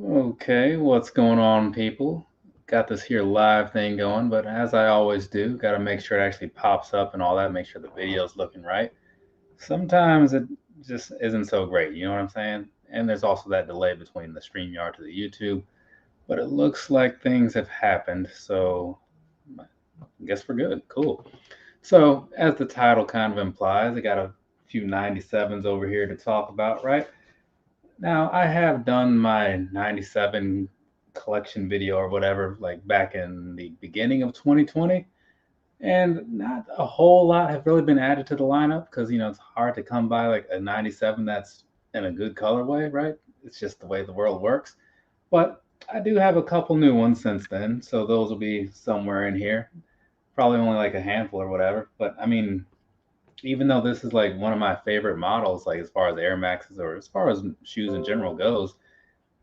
Okay, what's going on, people? Got this here live thing going, but as I always do, got to make sure it actually pops up and all that, make sure the video's looking right. Sometimes it just isn't so great, you know what I'm saying? And there's also that delay between the StreamYard to the YouTube, but it looks like things have happened, so I guess we're good. Cool. So, as the title kind of implies, I got a few 97s over here to talk about, right? Now, I have done my 97 collection video or whatever, like back in the beginning of 2020, and not a whole lot have really been added to the lineup because, it's hard to come by like a 97 that's in a good colorway, right? It's just the way the world works. But I do have a couple new ones since then, so those will be somewhere in here. Probably only like a handful or whatever. But I mean, even though this is like one of my favorite models, like as far as Air Maxes or as far as shoes in general goes,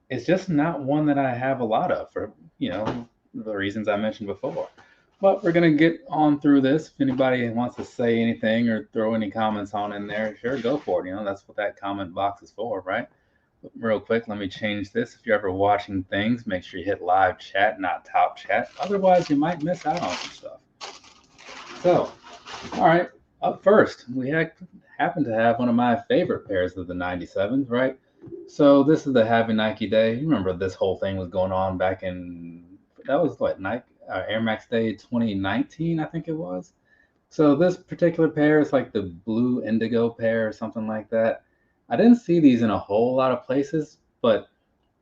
it's just not one that I have a lot of for, the reasons I mentioned before. But we're going to get on through this. If anybody wants to say anything or throw any comments on in there, sure, go for it. That's what that comment box is for, right? But real quick, let me change this. If you're ever watching things, make sure you hit live chat, not top chat. Otherwise, you might miss out on some stuff. So, all right, up first, we happen to have one of my favorite pairs of the 97s, right? So this is the Happy Nike Day. You remember this whole thing was going on back in, that was what, Nike Air Max Day 2019, I think it was. So this particular pair is like the blue indigo pair or something like that. I didn't see these in a whole lot of places, but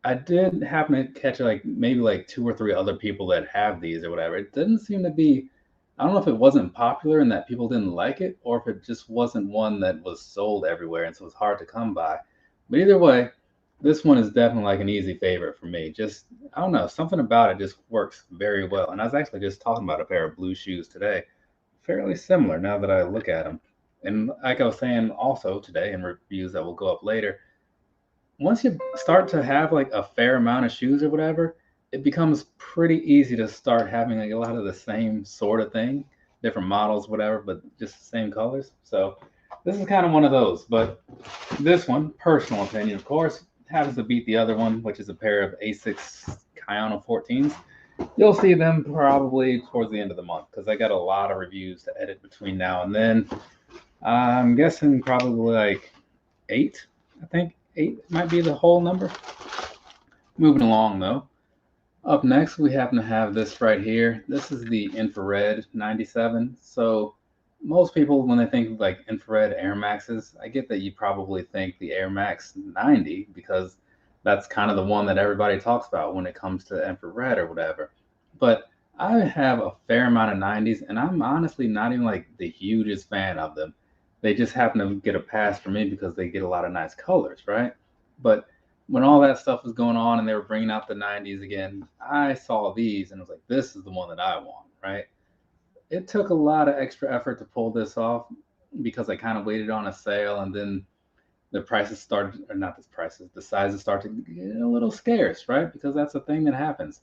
I did happen to catch like maybe like two or three other people that have these or whatever. It didn't seem to be, I don't know if it wasn't popular and that people didn't like it, or if it just wasn't one that was sold everywhere and so it's hard to come by. But either way, this one is definitely like an easy favorite for me. Just, I don't know, something about it just works very well. And I was actually just talking about a pair of blue shoes today, fairly similar now that I look at them. And like I was saying also today in reviews that will go up later, once you start to have like a fair amount of shoes or whatever, it becomes pretty easy to start having like a lot of the same sort of thing, different models, whatever, but just the same colors. So this is kind of one of those. But this one, personal opinion, of course, happens to beat the other one, which is a pair of Asics Kayano 14s. You'll see them probably towards the end of the month because I got a lot of reviews to edit between now and then. I'm guessing probably like eight. I think eight might be the whole number. Moving along though. Up next, we happen to have this right here. This is the Infrared 97. So most people, when they think of like infrared Air Maxes, I get that you probably think the Air Max 90 because that's kind of the one that everybody talks about when it comes to infrared or whatever. But I have a fair amount of 90s, and I'm honestly not even like the hugest fan of them. They just happen to get a pass for me because they get a lot of nice colors, right? But when all that stuff was going on and they were bringing out the 90s again, I saw these and was like, this is the one that I want, right? It took a lot of extra effort to pull this off because I kind of waited on a sale and then the prices started, or not the prices, the sizes started to get a little scarce, right? Because that's a thing that happens.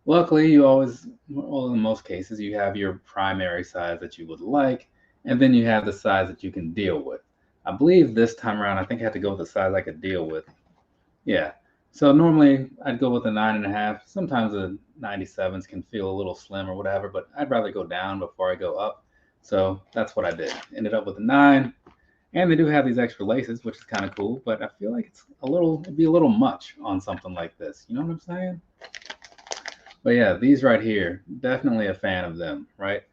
Luckily, you always, well, in most cases, you have your primary size that you would like, and then you have the size that you can deal with. I believe this time around, I think I had to go with the size I could deal with. Yeah. So normally I'd go with a 9.5. Sometimes the 97s can feel a little slim or whatever, but I'd rather go down before I go up. So that's what I did. Ended up with a 9. And they do have these extra laces, which is kind of cool, but I feel like it'd be a little much on something like this. You know what I'm saying? But yeah, these right here, definitely a fan of them, right?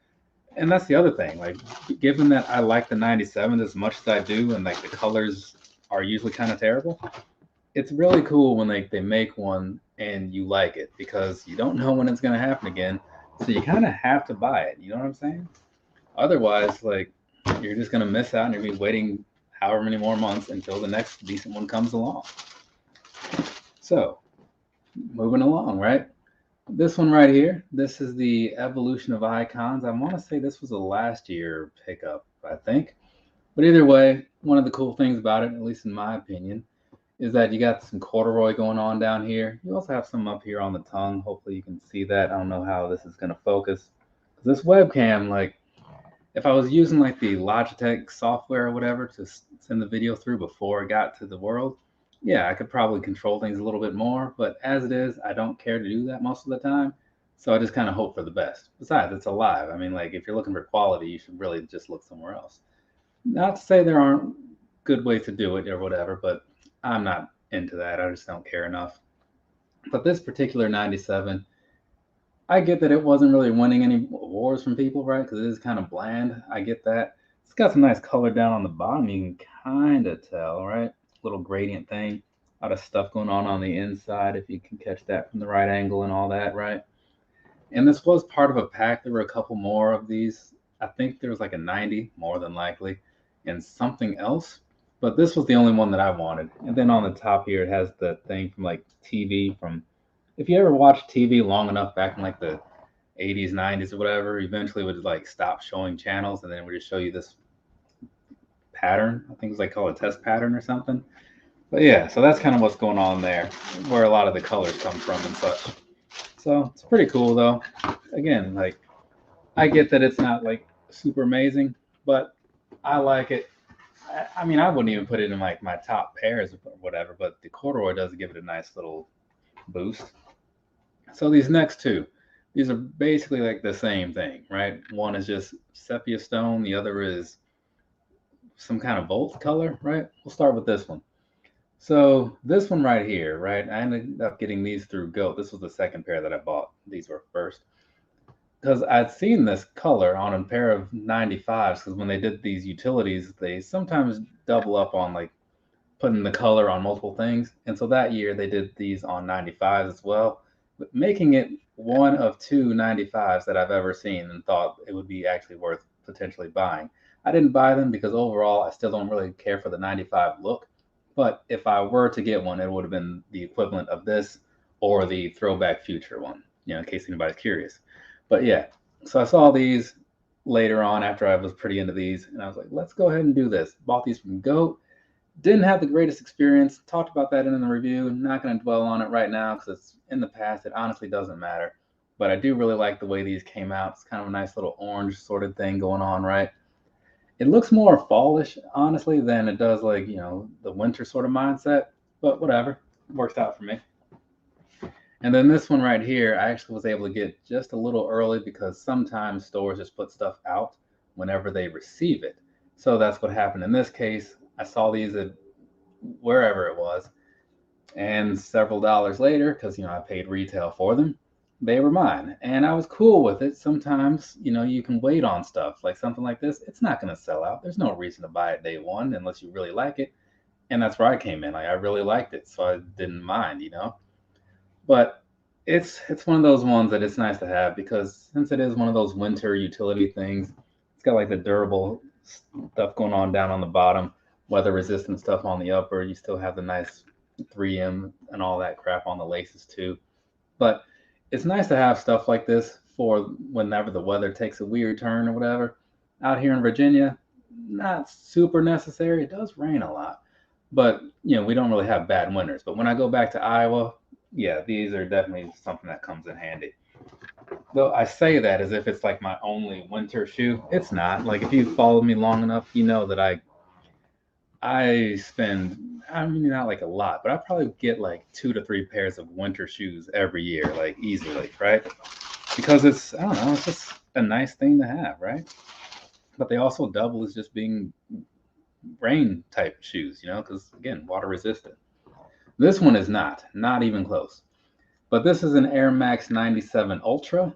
And that's the other thing. Like, given that I like the 97s as much as I do, and like the colors are usually kind of terrible, it's really cool when they make one and you like it because you don't know when it's going to happen again. So you kind of have to buy it. You know what I'm saying? Otherwise, like, you're just going to miss out and you'll be waiting however many more months until the next decent one comes along. So, moving along, right? This one right here, this is the evolution of icons. I want to say this was a last year pickup, I think. But either way, one of the cool things about it, at least in my opinion, is that you got some corduroy going on down here. You also have some up here on the tongue. Hopefully you can see that. I don't know how this is going to focus. This webcam, like, if I was using like the Logitech software or whatever to send the video through before it got to the world, Yeah, I could probably control things a little bit more, but as it is, I don't care to do that most of the time. So I just kind of hope for the best. Besides, it's alive. I mean, like, if you're looking for quality, you should really just look somewhere else. Not to say there aren't good ways to do it or whatever, but I'm not into that. I just don't care enough. But this particular 97, I get that it wasn't really winning any awards from people, right? Because it is kind of bland. I get that. It's got some nice color down on the bottom. You can kind of tell, right? Little gradient thing. A lot of stuff going on the inside, if you can catch that from the right angle and all that, right? And this was part of a pack. There were a couple more of these. I think there was like a 90, more than likely, and something else. But this was the only one that I wanted. And then on the top here, it has the thing from like TV from, if you ever watched TV long enough back in like the 80s, 90s, or whatever, eventually would like stop showing channels and then it would just show you this pattern. I think it was like called a test pattern or something. But yeah, so that's kind of what's going on there, where a lot of the colors come from and such. So it's pretty cool though. Again, like, I get that it's not like super amazing, but I like it. I mean, I wouldn't even put it in like my top pairs or whatever, but the corduroy does give it a nice little boost. So these next two, these are basically like the same thing, right? One is just sepia stone, the other is some kind of volt color, right? We'll start with this one. So this one right here, right? I ended up getting these through Goat. This was the second pair that I bought. These were first because I'd seen this color on a pair of 95s. Because when they did these utilities, they sometimes double up on like putting the color on multiple things. And so that year they did these on 95s as well, but making it one of two 95s that I've ever seen and thought it would be actually worth potentially buying. I didn't buy them because overall I still don't really care for the 95 look. But if I were to get one, it would have been the equivalent of this or the throwback future one, in case anybody's curious. But yeah, so I saw these later on after I was pretty into these, and I was like, let's go ahead and do this. Bought these from Goat. Didn't have the greatest experience. Talked about that in the review. Not going to dwell on it right now because it's in the past. It honestly doesn't matter. But I do really like the way these came out. It's kind of a nice little orange sorted thing going on, right? It looks more fallish, honestly, than it does like, the winter sort of mindset. But whatever. It works out for me. And then this one right here, I actually was able to get just a little early because sometimes stores just put stuff out whenever they receive it. So that's what happened in this case. I saw these at wherever it was, and several dollars later, because I paid retail for them, they were mine, and I was cool with it. Sometimes you can wait on stuff like something like this. It's not going to sell out. There's no reason to buy it day one unless you really like it, and that's where I came in. Like, I really liked it, so I didn't mind. But it's one of those ones that it's nice to have because since it is one of those winter utility things, it's got like the durable stuff going on down on the bottom, weather resistant stuff on the upper. You still have the nice 3M and all that crap on the laces too. But it's nice to have stuff like this for whenever the weather takes a weird turn or whatever. Out here in Virginia, not super necessary. It does rain a lot, but we don't really have bad winters. But when I go back to Iowa, yeah, these are definitely something that comes in handy. Though I say that as if it's like my only winter shoe. It's not. Like, if you follow me long enough, you know that I spend, I mean, not like a lot, but I probably get like 2 to 3 pairs of winter shoes every year, like easily, right? Because I don't know, it's just a nice thing to have, right? But they also double as just being rain type shoes, because again, water resistant. This one is not even close. But this is an Air Max 97 Ultra.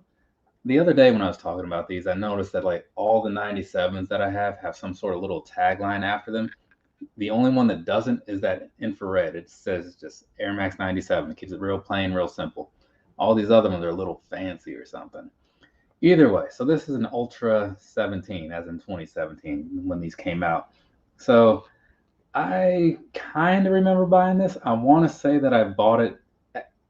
The other day when I was talking about these, I noticed that like all the 97s that I have some sort of little tagline after them. The only one that doesn't is that infrared. It says just Air Max 97. It keeps it real plain, real simple. All these other ones are a little fancy or something. Either way, so this is an Ultra 17, as in 2017 when these came out. So I kind of remember buying this. I want to say that I bought it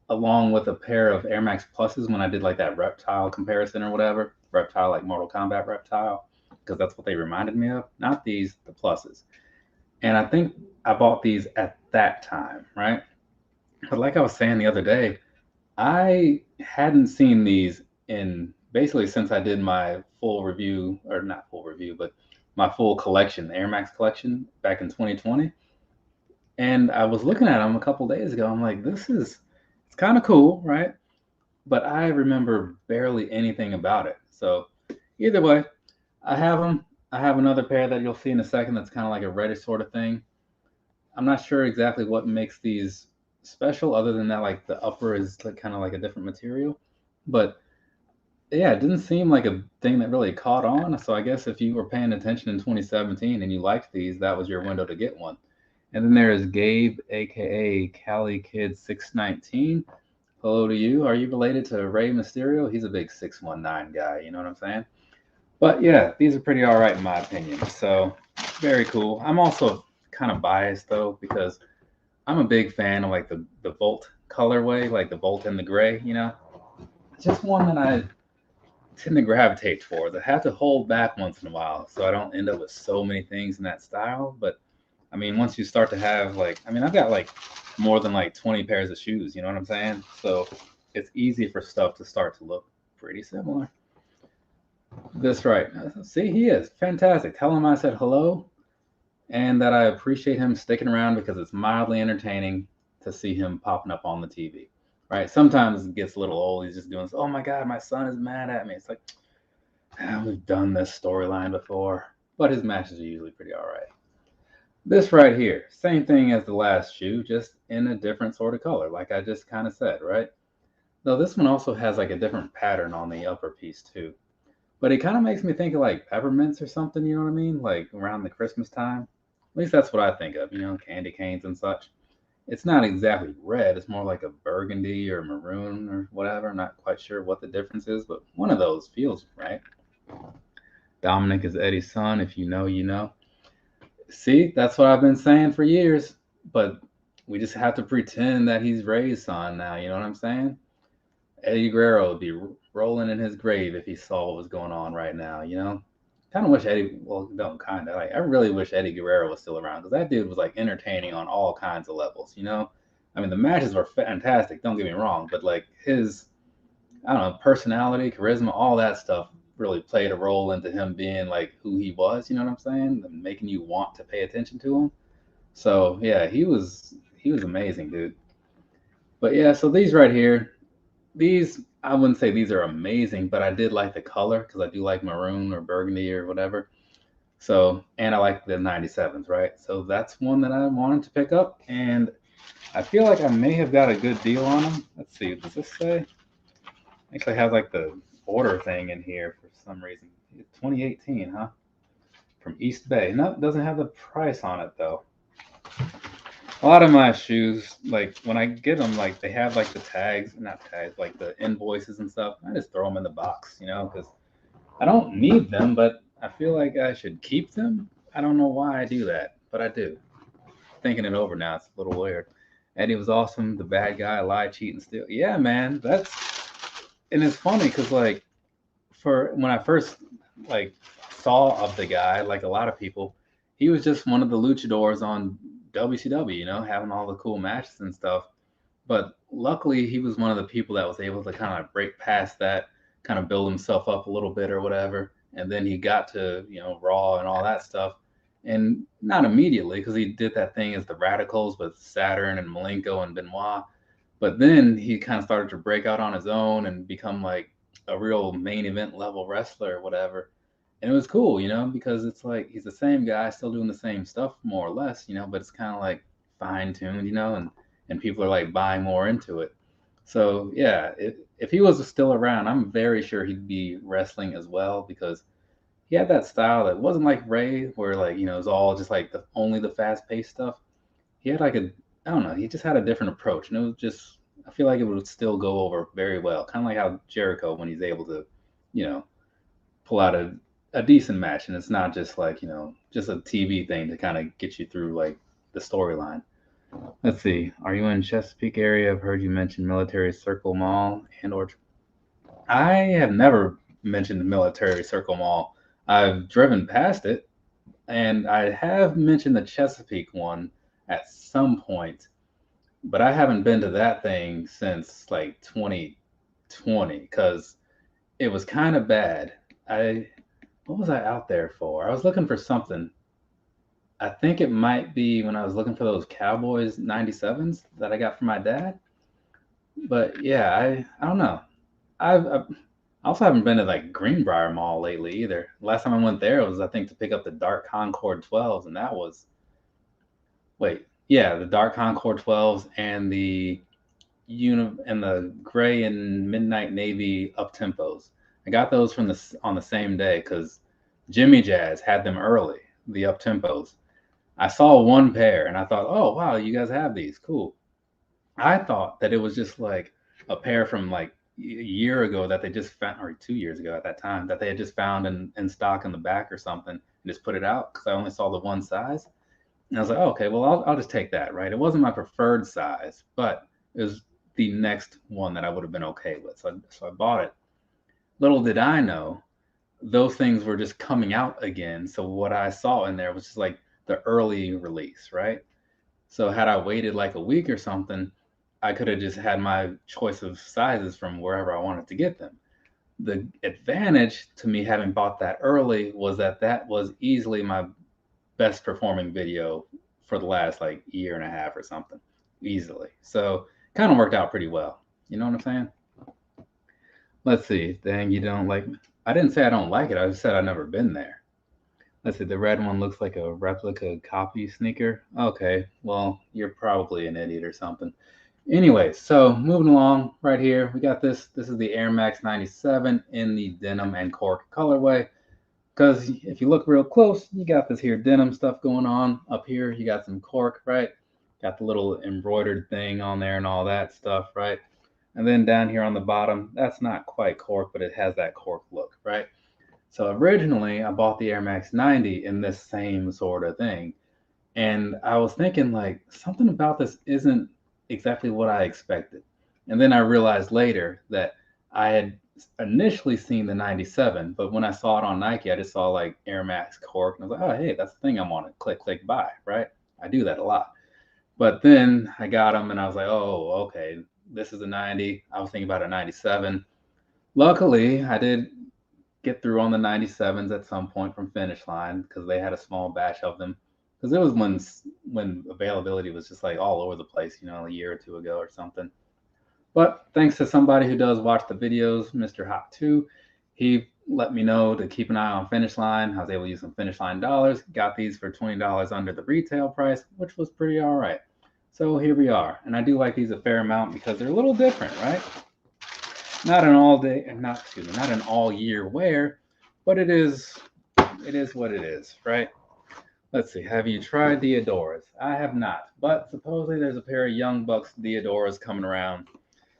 along with a pair of Air Max Pluses when I did like that reptile comparison or whatever. Reptile, like Mortal Kombat reptile, because that's what they reminded me of. Not these, the Pluses. And I think I bought these at that time, right? But like I was saying the other day, I hadn't seen these in basically since I did my full review, or not full review, but my full collection, the Air Max collection back in 2020. And I was looking at them a couple days ago. I'm like, it's kind of cool, right? But I remember barely anything about it. So either way, I have them. I have another pair that you'll see in a second that's kind of like a reddish sort of thing. I'm not sure exactly what makes these special, other than that, like the upper is like kind of like a different material. But yeah, it didn't seem like a thing that really caught on. So I guess if you were paying attention in 2017 and you liked these, that was your window to get one. And then there is Gabe, aka Cali Kid 619. Hello to you. Are you related to Rey Mysterio? He's a big 619 guy. You know what I'm saying? But yeah, these are pretty all right in my opinion. So very cool. I'm also kind of biased though because I'm a big fan of like the Volt colorway, like the Volt and the gray. It's just one that I tend to gravitate towards. I have to hold back once in a while so I don't end up with so many things in that style. But I mean, once you start to have like, I mean, I've got like more than like 20 pairs of shoes. You know what I'm saying? So it's easy for stuff to start to look pretty similar. That's right. See, he is fantastic. Tell him I said hello and that I appreciate him sticking around because it's mildly entertaining to see him popping up on the TV. Right? Sometimes it gets a little old. He's just doing this. Oh my God, my son is mad at me. It's like, we've done this storyline before, but his matches are usually pretty all right. This right here, same thing as the last shoe, just in a different sort of color, like I just kind of said, right? Though this one also has like a different pattern on the upper piece too. But it kind of makes me think of like peppermints or something, you know what I mean? Like around the Christmas time. At least that's what I think of, candy canes and such. It's not exactly red, it's more like a burgundy or maroon or whatever. I'm not quite sure what the difference is, but one of those feels right. Dominic is Eddie's son. If you know, you know. See, that's what I've been saying for years, but we just have to pretend that he's Ray's son now, you know what I'm saying? Eddie Guerrero would be rolling in his grave if he saw what was going on right now. Kind of wish Eddie, well, don't kind of, like, I really wish Eddie Guerrero was still around because that dude was like entertaining on all kinds of levels. I mean, the matches were fantastic, don't get me wrong, but like his, I don't know, personality, charisma, all that stuff really played a role into him being like who he was, you know what I'm saying? And making you want to pay attention to him. So yeah, he was amazing, dude. But yeah, so these right here, these I wouldn't say these are amazing, but I did like the color because I do like maroon or burgundy or whatever. So and I like the 97s, right? So that's one that I wanted to pick up, and I feel like I may have got a good deal on them. Let's see, does this say? Actually, have like the order thing in here for some reason. 2018, huh? From East Bay. No, it doesn't have the price on it though. A lot of my shoes, like when I get them, like they have like the tags, not tags, like the invoices and stuff. I just throw them in the box, because I don't need them, but I feel like I should keep them. I don't know why I do that, but I do. Thinking it over now, it's a little weird. Eddie was awesome. The bad guy, lie, cheat, and steal. Yeah, man, and it's funny because like for when I first like saw of the guy, like a lot of people, he was just one of the luchadors on WCW, having all the cool matches and stuff. But luckily, he was one of the people that was able to kind of break past that, kind of build himself up a little bit or whatever. And then he got to, Raw and all that stuff. And not immediately, because he did that thing as the Radicals with Saturn and Malenko and Benoit. But then he kind of started to break out on his own and become like a real main event level wrestler or whatever. And it was cool, because it's like he's the same guy, still doing the same stuff more or less, but it's kind of like fine tuned, and people are like buying more into it. So yeah, if he was still around, I'm very sure he'd be wrestling as well because he had that style that wasn't like Ray, where like it was all just like only the fast paced stuff. He had like I don't know, he just had a different approach, and it was just I feel like it would still go over very well, kind of like how Jericho when he's able to, you know, pull out a decent match, and it's not just like just a TV thing to kind of get you through like the storyline. Let's see. Are you in Chesapeake area? I've heard you mention Military Circle Mall and or I have never mentioned the Military Circle Mall. I've driven past it, and I have mentioned the Chesapeake one at some point, but I haven't been to that thing since like 2020 because it was kind of bad. I What was I out there for? I was looking for something. I think it might be when I was looking for those Cowboys 97s that I got from my dad. But yeah, I don't know. I also haven't been to like Greenbrier Mall lately either. Last time I went there was I think to pick up the Dark Concord 12s, and that was yeah, the Dark Concord 12s and the gray and midnight navy up tempos. I got those from the on the same day because Jimmy Jazz had them early, the up tempos. I saw one pair and I thought, oh wow, you guys have these, cool. I thought that it was just like a pair from like a year ago that they just found, or 2 years ago at that time, that they had just found in stock in the back or something and just put it out because I only saw the one size. And I was like, oh, okay, well, I'll just take that, right? It wasn't my preferred size, but it was the next one that I would have been okay with. So I bought it. Little did I know, those things were just coming out again. So what I saw in there was just like the early release, right? So had I waited like a week or something, I could have just had my choice of sizes from wherever I wanted to get them. The advantage to me having bought that early was that that was easily my best performing video for the last like year and a half or something, easily. So kind of worked out pretty well. You know what I'm saying? Let's see. Dang, you don't like. I didn't say I don't like it. I just said I've never been there. Let's see. The red one looks like a replica copy sneaker. Okay, well you're probably an idiot or something. Anyway, so moving along right here, we got this. This is the Air Max 97 in the Denim and Cork colorway. Because if you look real close, you got this here denim stuff going on. Up here, you got some cork, right? Got the little embroidered thing on there and all that stuff, right? And then down here on the bottom, that's not quite cork, but it has that cork look, right? So originally, I bought the Air Max 90 in this same sort of thing. And I was thinking, like, something about this isn't exactly what I expected. And then I realized later that I had initially seen the 97, but when I saw it on Nike, I just saw like Air Max Cork, and I was like, oh, hey, that's the thing I wanted. Click, click, buy, right? I do that a lot. But then I got them and I was like, oh, okay, this is a 90. I was thinking about a 97. Luckily, I did get through on the 97s at some point from Finish Line because they had a small batch of them. Because it was when availability was just like all over the place, you know, a year or two ago or something. But thanks to somebody who does watch the videos, Mr. Hop 2, he let me know to keep an eye on Finish Line. I was able to use some Finish Line dollars. Got these for $20 under the retail price, which was pretty all right. So here we are. And I do like these a fair amount because they're a little different, right? Not an all day, not an all year wear, but it is what it is, right? Let's see. Have you tried the Adoras? I have not, but supposedly there's a pair of Young Bucks Adoras coming around.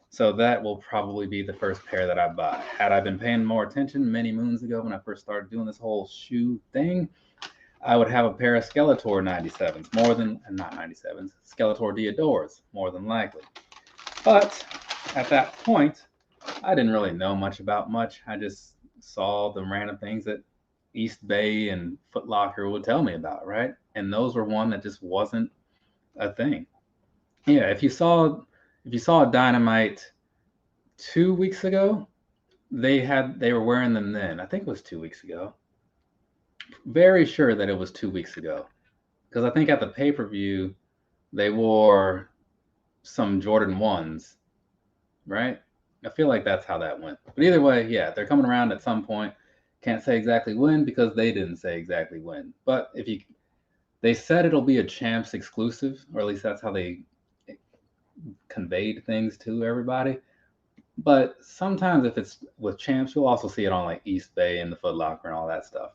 So that will probably be the first pair that I buy. Had I been paying more attention many moons ago when I first started doing this whole shoe thing, I would have a pair of Skeletor 97s, not 97s, Skeletor Diadoras, more than likely. But at that point, I didn't really know much about much. I just saw the random things that East Bay and Foot Locker would tell me about, right? And those were one that just wasn't a thing. Yeah, if you saw Dynamite 2 weeks ago, they were wearing them then. I think it was 2 weeks ago. Very sure that it was 2 weeks ago. Because I think at the pay-per-view, they wore some Jordan 1s, right? I feel like that's how that went. But either way, yeah, they're coming around at some point. Can't say exactly when because they didn't say exactly when. But they said it'll be a Champs exclusive, or at least that's how they conveyed things to everybody. But sometimes if it's with Champs, you'll also see it on like East Bay and the Foot Locker and all that stuff.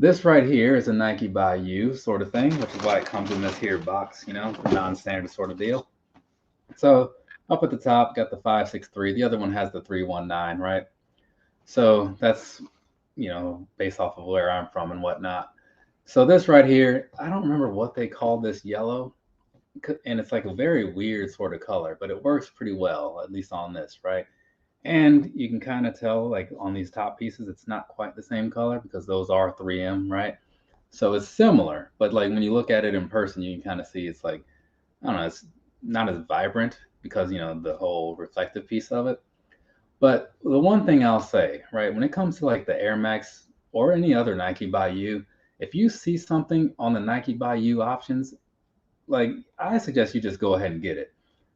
This right here is a Nike by You sort of thing, which is why it comes in this here box, you know, non-standard sort of deal. So up at the top, got the 563. The other one has the 319, right? So that's, you know, based off of where I'm from and whatnot. So this right here, I don't remember what they call this yellow, and it's like a very weird sort of color, but it works pretty well, at least on this, right? And you can kind of tell, like on these top pieces, it's not quite the same color because those are 3M, right? So it's similar, but like when you look at it in person, you can kind of see it's like, I don't know, it's not as vibrant because, you know, the whole reflective piece of it. But the one thing I'll say, right, when it comes to like the Air Max or any other Nike by You, if you see something on the Nike by You options, like I suggest you just go ahead and get it,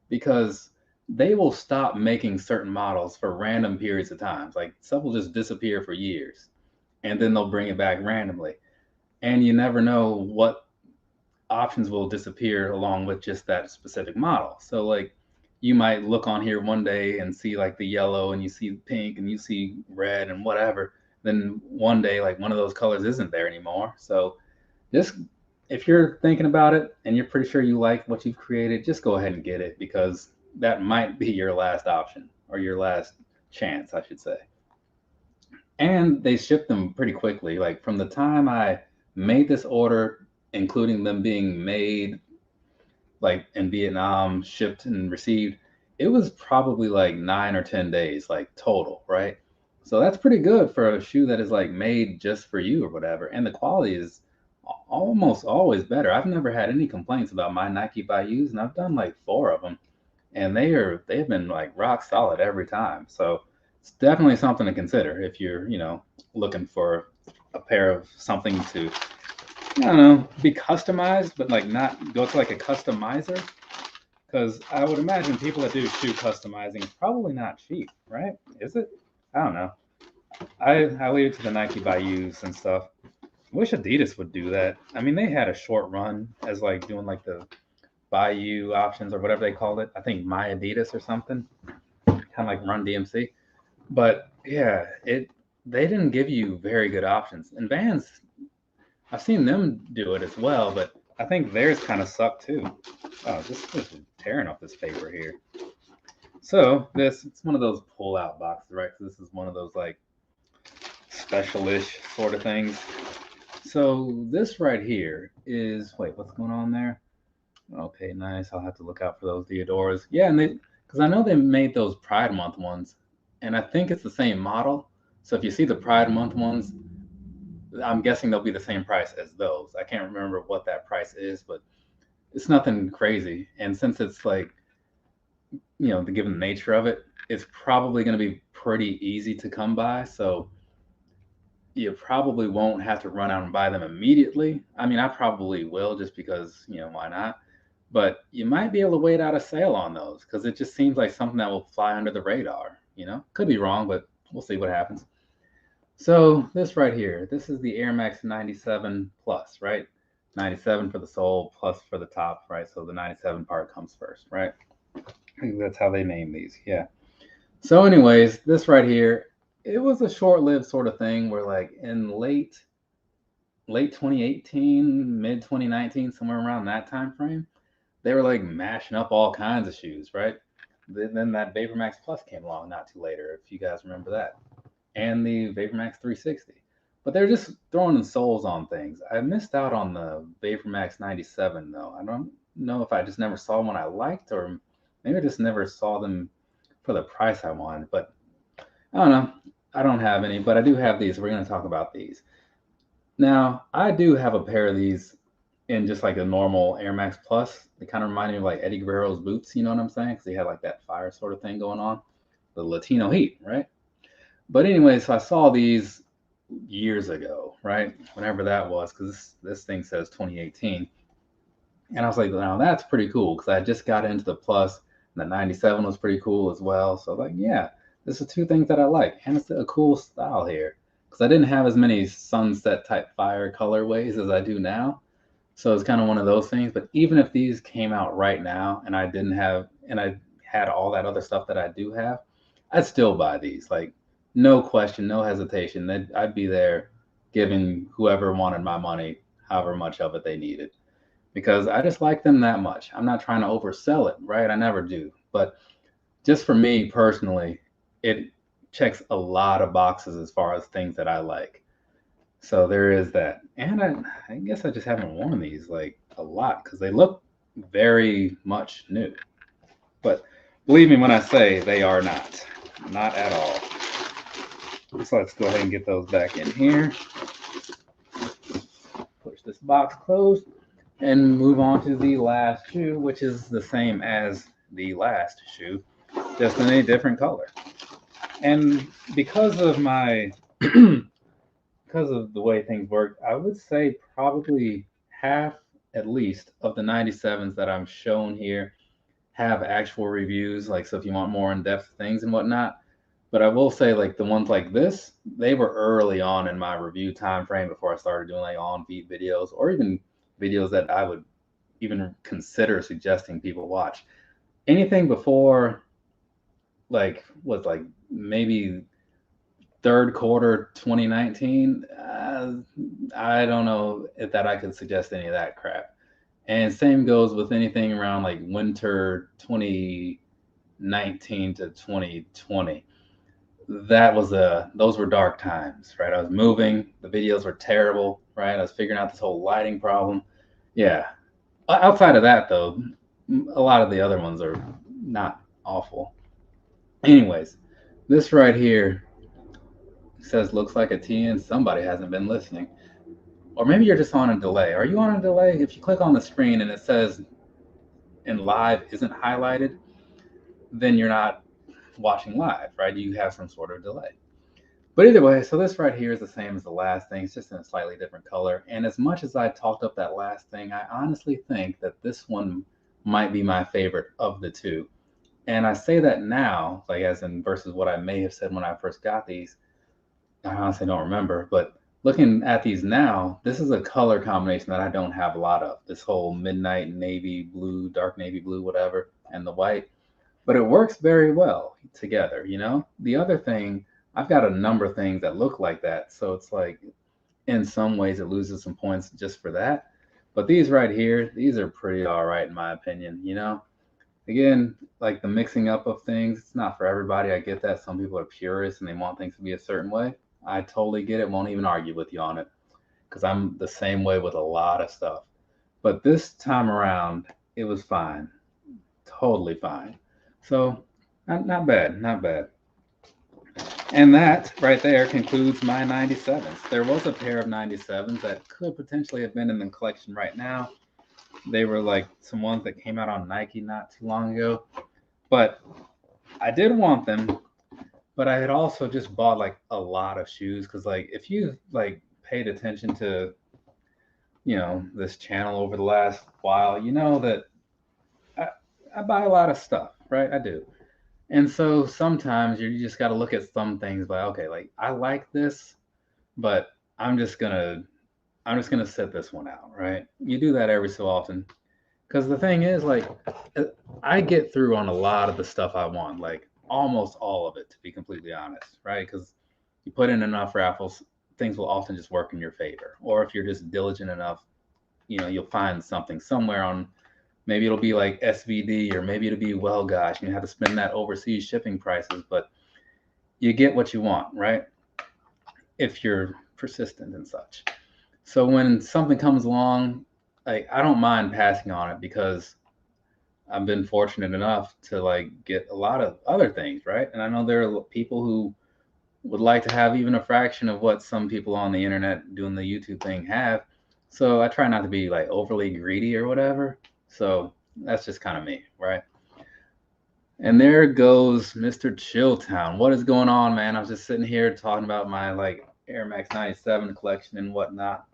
because they will stop making certain models for random periods of times. Like stuff will just disappear for years and then they'll bring it back randomly. And you never know what options will disappear along with just that specific model. So like you might look on here one day and see like the yellow and you see pink and you see red and whatever. Then one day like one of those colors isn't there anymore. So just if you're thinking about it and you're pretty sure you like what you've created, just go ahead and get it, because that might be your last option, or your last chance, I should say. And they ship them pretty quickly. Like from the time I made this order, including them being made like in Vietnam, shipped and received, it was probably like 9 or 10 days, like total, right? So that's pretty good for a shoe that is like made just for you or whatever. And the quality is almost always better. I've never had any complaints about my Nike by Yous, and I've done like 4 of them, and they've been like rock solid every time. So it's definitely something to consider if you're, looking for a pair of something to, I don't know, be customized, but like not go to like a customizer. Because I would imagine people that do shoe customizing is probably not cheap, right? Is it? I don't know. I leave it to the Nike by Yous and stuff. I wish Adidas would do that. I mean, they had a short run as like doing like the By You options or whatever they called it. I think My Adidas or something, kind of like Run DMC. But yeah, they didn't give you very good options. And Vans, I've seen them do it as well, but I think theirs kind of suck too. Oh, this is tearing off this paper here. So it's one of those pull-out boxes, right? So this is one of those like special-ish sort of things. So this right here is, wait, what's going on there? Okay, nice. I'll have to look out for those Deodoras. Yeah, and because I know they made those Pride Month ones, and I think it's the same model. So if you see the Pride Month ones, I'm guessing they'll be the same price as those. I can't remember what that price is, but it's nothing crazy. And since it's like, given the nature of it, it's probably going to be pretty easy to come by. So you probably won't have to run out and buy them immediately. I mean, I probably will, just because, why not? But you might be able to wait out a sale on those, because it just seems like something that will fly under the radar. Could be wrong, but we'll see what happens. So this right here, this is the Air Max 97 Plus, right? 97 for the sole, plus for the top, right? So the 97 part comes first, right? I think that's how they name these, yeah. So anyways, this right here, it was a short-lived sort of thing where like in late 2018, mid 2019, somewhere around that time frame, they were like mashing up all kinds of shoes, right? Then that Vapor Max Plus came along not too later, if you guys remember that, and the Vapor Max 360. But they're just throwing in soles on things. I missed out on the Vapor Max 97 though. I don't know if I just never saw one I liked, or maybe I just never saw them for the price I wanted. But I don't know. I don't have any, but I do have these. We're going to talk about these. Now, I do have a pair of these in just like a normal Air Max Plus. They kind of remind me of like Eddie Guerrero's boots, you know what I'm saying? Because they had like that fire sort of thing going on. The Latino heat, right? But anyway, so I saw these years ago, right? Whenever that was, because this thing says 2018. And I was like, now that's pretty cool, because I just got into the Plus, and the 97 was pretty cool as well. So like, yeah, this is two things that I like. And it's a cool style here, because I didn't have as many sunset type fire colorways as I do now. So it's kind of one of those things. But even if these came out right now and I had all that other stuff that I do have, I'd still buy these. Like, no question, no hesitation. I'd be there giving whoever wanted my money, however much of it they needed, because I just like them that much. I'm not trying to oversell it, right? I never do. But just for me personally, it checks a lot of boxes as far as things that I like. So there is that. And I guess I just haven't worn these like a lot, because they look very much new. But believe me when I say they are not. Not at all. So let's go ahead and get those back in here. Push this box closed and move on to the last shoe, which is the same as the last shoe, just in a different color. And because of my because of the way things work, I would say probably half at least of the 97s that I'm shown here have actual reviews. Like, so if you want more in-depth things and whatnot. But I will say, like, the ones like this, they were early on in my review time frame before I started doing like on beat videos, or even videos that I would even consider suggesting people watch. Anything before like was like maybe third quarter 2019, I don't know if that I could suggest any of that crap. And same goes with anything around like winter 2019 to 2020. Those were dark times, right? I was moving, the videos were terrible, right? I was figuring out this whole lighting problem. Yeah. Outside of that, though, a lot of the other ones are not awful. Anyways, this right here says looks like a T, and somebody hasn't been listening. Or maybe you're just on a delay. Are you on a delay? If you click on the screen and it says in live isn't highlighted, then you're not watching live, right? You have some sort of delay. But either way, so this right here is the same as the last thing. It's just in a slightly different color. And as much as I talked up that last thing, I honestly think that this one might be my favorite of the two. And I say that now, like as in versus what I may have said when I first got these. I honestly don't remember, but looking at these now, this is a color combination that I don't have a lot of. This whole midnight navy blue, dark navy blue, whatever, and the white. But it works very well together, you know? The other thing, I've got a number of things that look like that. So it's like, in some ways, it loses some points just for that. But these right here, these are pretty all right, in my opinion, you know? Again, like the mixing up of things, it's not for everybody. I get that. Some people are purists and they want things to be a certain way. I totally get it. Won't even argue with you on it because I'm the same way with a lot of stuff. But this time around, it was fine. Totally fine. So, not bad. Not bad. And that right there concludes my 97s. There was a pair of 97s that could potentially have been in the collection right now. They were like some ones that came out on Nike not too long ago. But I did want them, but I had also just bought like a lot of shoes because like if you like paid attention to this channel over the last while, you know that I, I buy a lot of stuff, right? I do. And so sometimes you just got to look at some things like, okay, like I like this, but I'm just gonna sit this one out, right? You do that every so often. Because the thing is, like, I get through on a lot of the stuff I want, like almost all of it, to be completely honest, right? Because you put in enough raffles, things will often just work in your favor. Or if you're just diligent enough, you'll find something somewhere on, maybe it'll be like SVD, or maybe it'll be, well, gosh, you have to spend that overseas shipping prices, but you get what you want, right? If you're persistent and such. So when something comes along, like I don't mind passing on it because I've been fortunate enough to like get a lot of other things, right? And I know there are people who would like to have even a fraction of what some people on the internet doing the YouTube thing have. So I try not to be like overly greedy or whatever. So that's just kind of me, right? And there goes Mr. Chilltown. What is going on, man? I was just sitting here talking about my like Air Max 97 collection and whatnot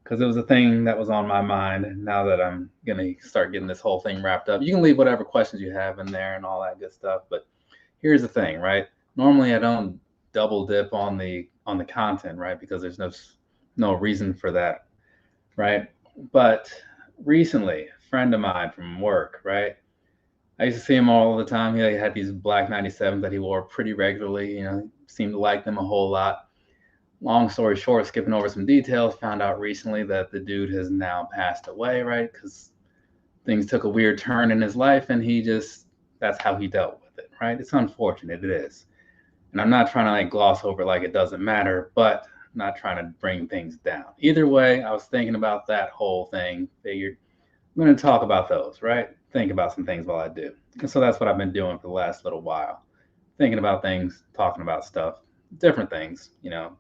because it was a thing that was on my mind. Now that I'm gonna start getting this whole thing wrapped up, you can leave whatever questions you have in there and all that good stuff. But here's the thing, right? Normally I don't double dip on the content, right? Because there's no reason for that, right? But recently, a friend of mine from work, right? I used to see him all the time. He had these black 97s that he wore pretty regularly. Seemed to like them a whole lot. Long story short, skipping over some details, found out recently that the dude has now passed away, right? Because things took a weird turn in his life and that's how he dealt with it, right? It's unfortunate, it is. And I'm not trying to like gloss over like it doesn't matter, but I'm not trying to bring things down. Either way, I was thinking about that whole thing, figured I'm going to talk about those, right? Think about some things while I do. And so that's what I've been doing for the last little while. Thinking about things, talking about stuff, different things,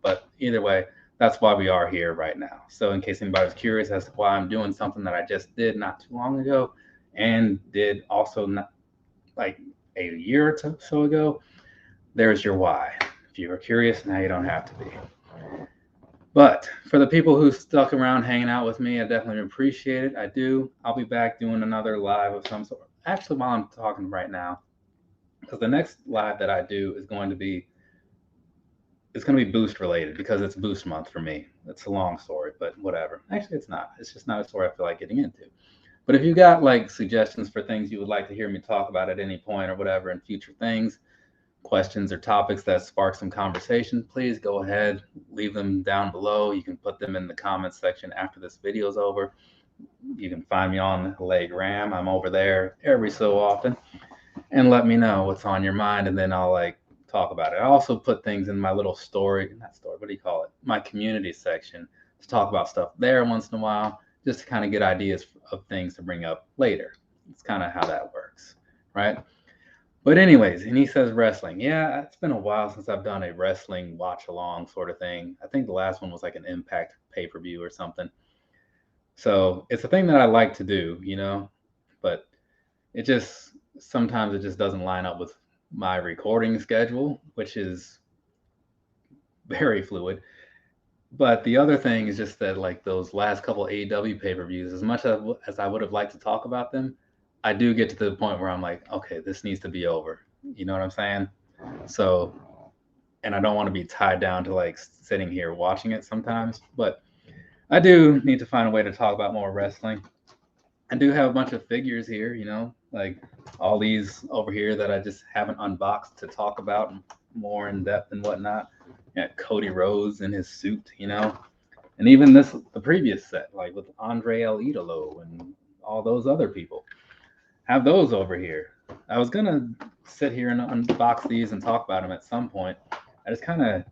but either way, that's why we are here right now. So in case anybody was curious as to why I'm doing something that I just did not too long ago and did also not like a year or so ago, there's your why. If you were curious, now you don't have to be. But for the people who stuck around hanging out with me, I definitely appreciate it. I do. I'll be back doing another live of some sort. Actually, while I'm talking right now, because the next live that I do is going to be boost related because it's boost month for me. It's a long story, but whatever. Actually, it's not. It's just not a story I feel like getting into. But if you got like suggestions for things you would like to hear me talk about at any point or whatever in future things, questions or topics that spark some conversation, please go ahead, leave them down below. You can put them in the comments section after this video is over. You can find me on Legram. I'm over there every so often, and let me know what's on your mind, and then I'll like talk about it. I also put things in my little story, not story, what do you call it? My community section to talk about stuff there once in a while, just to kind of get ideas of things to bring up later. It's kind of how that works, right? But anyways, and he says wrestling. Yeah, it's been a while since I've done a wrestling watch along sort of thing. I think the last one was like an Impact pay-per-view or something. So it's a thing that I like to do, but it just sometimes it just doesn't line up with my recording schedule, which is very fluid. But the other thing is just that like those last couple AEW pay-per-views, as much as I would have liked to talk about them, I do get to the point where I'm like, okay, this needs to be over. You know what I'm saying? So, and I don't want to be tied down to like sitting here watching it sometimes, but I do need to find a way to talk about more wrestling. I do have a bunch of figures here, like all these over here that I just haven't unboxed to talk about more in depth and whatnot. Yeah, Cody Rhodes in his suit, and even the previous set, like with Andre El Idolo and all those other people. Have those over here. I was gonna sit here and unbox these and talk about them at some point. I just kind of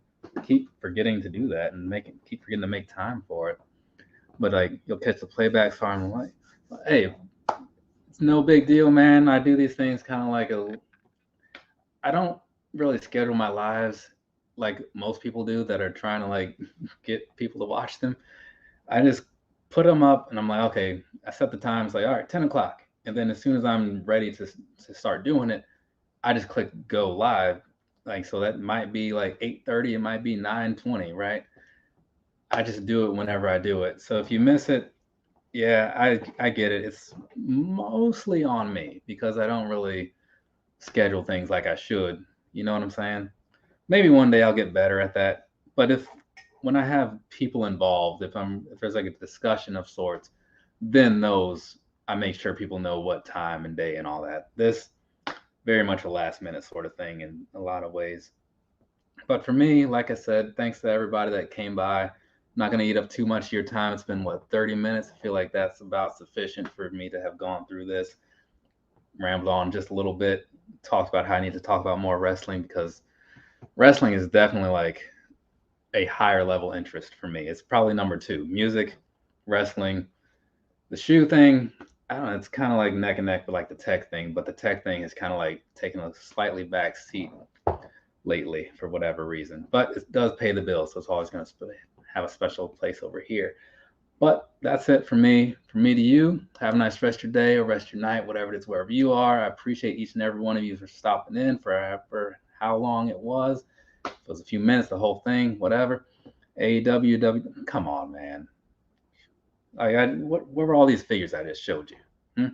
keep forgetting to do that and keep forgetting to make time for it. But like you'll catch the playback, so I'm like, hey, it's no big deal, man. I do these things kind of like I don't really schedule my lives like most people do that are trying to like get people to watch them. I just put them up and I'm like, okay, I set the times like, all right, 10 o'clock. And then as soon as I'm ready to start doing it, I just click go live. Like, so that might be like 8:30, it might be 9:20, right? I just do it whenever I do it. So if you miss it, yeah, I get it. It's mostly on me because I don't really schedule things like I should. You know what I'm saying? Maybe one day I'll get better at that. But when I have people involved, if there's like a discussion of sorts, then those I make sure people know what time and day and all that. This very much a last minute sort of thing in a lot of ways. But for me, like I said, thanks to everybody that came by. I'm not going to eat up too much of your time. It's been, 30 minutes? I feel like that's about sufficient for me to have gone through this, rambled on just a little bit, talked about how I need to talk about more wrestling because wrestling is definitely like a higher level interest for me. It's probably number 2. Music, wrestling, the shoe thing. I don't know. It's kind of like neck and neck with like the tech thing, but the tech thing is kind of like taking a slightly back seat lately for whatever reason. But it does pay the bills, so it's always going to have a special place over here. But that's it for me. From me to you, have a nice rest of your day or rest of your night, whatever it is, wherever you are. I appreciate each and every one of you for stopping in for how long it was. If it was a few minutes, the whole thing, whatever. AEW, come on, man. What were all these figures I just showed you?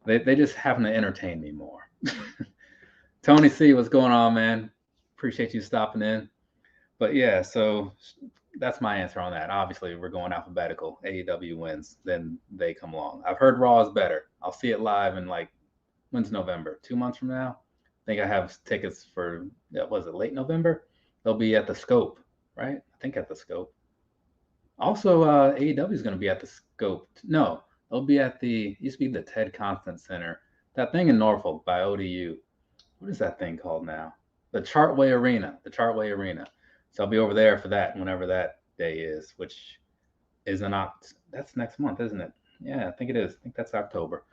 They just happen to entertain me more. Tony C, what's going on, man? Appreciate you stopping in. But yeah, so that's my answer on that. Obviously, we're going alphabetical. AEW wins, then they come along. I've heard Raw is better. I'll see it live in like, when's November? 2 months from now? I think I have tickets for, was it late November? They'll be at the Scope, right? I think at the Scope. Also, AEW is going to be at the Scope. No, they'll be at used to be the Ted Constant Center. That thing in Norfolk by ODU. What is that thing called now? The Chartway Arena. So I'll be over there for that whenever that day is, which is that's next month, isn't it? Yeah, I think it is. I think that's October.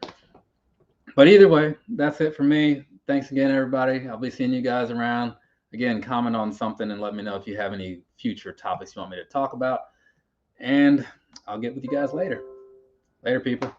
But either way, that's it for me. Thanks again, everybody. I'll be seeing you guys around. Again, comment on something and let me know if you have any future topics you want me to talk about. And I'll get with you guys later. Later, people.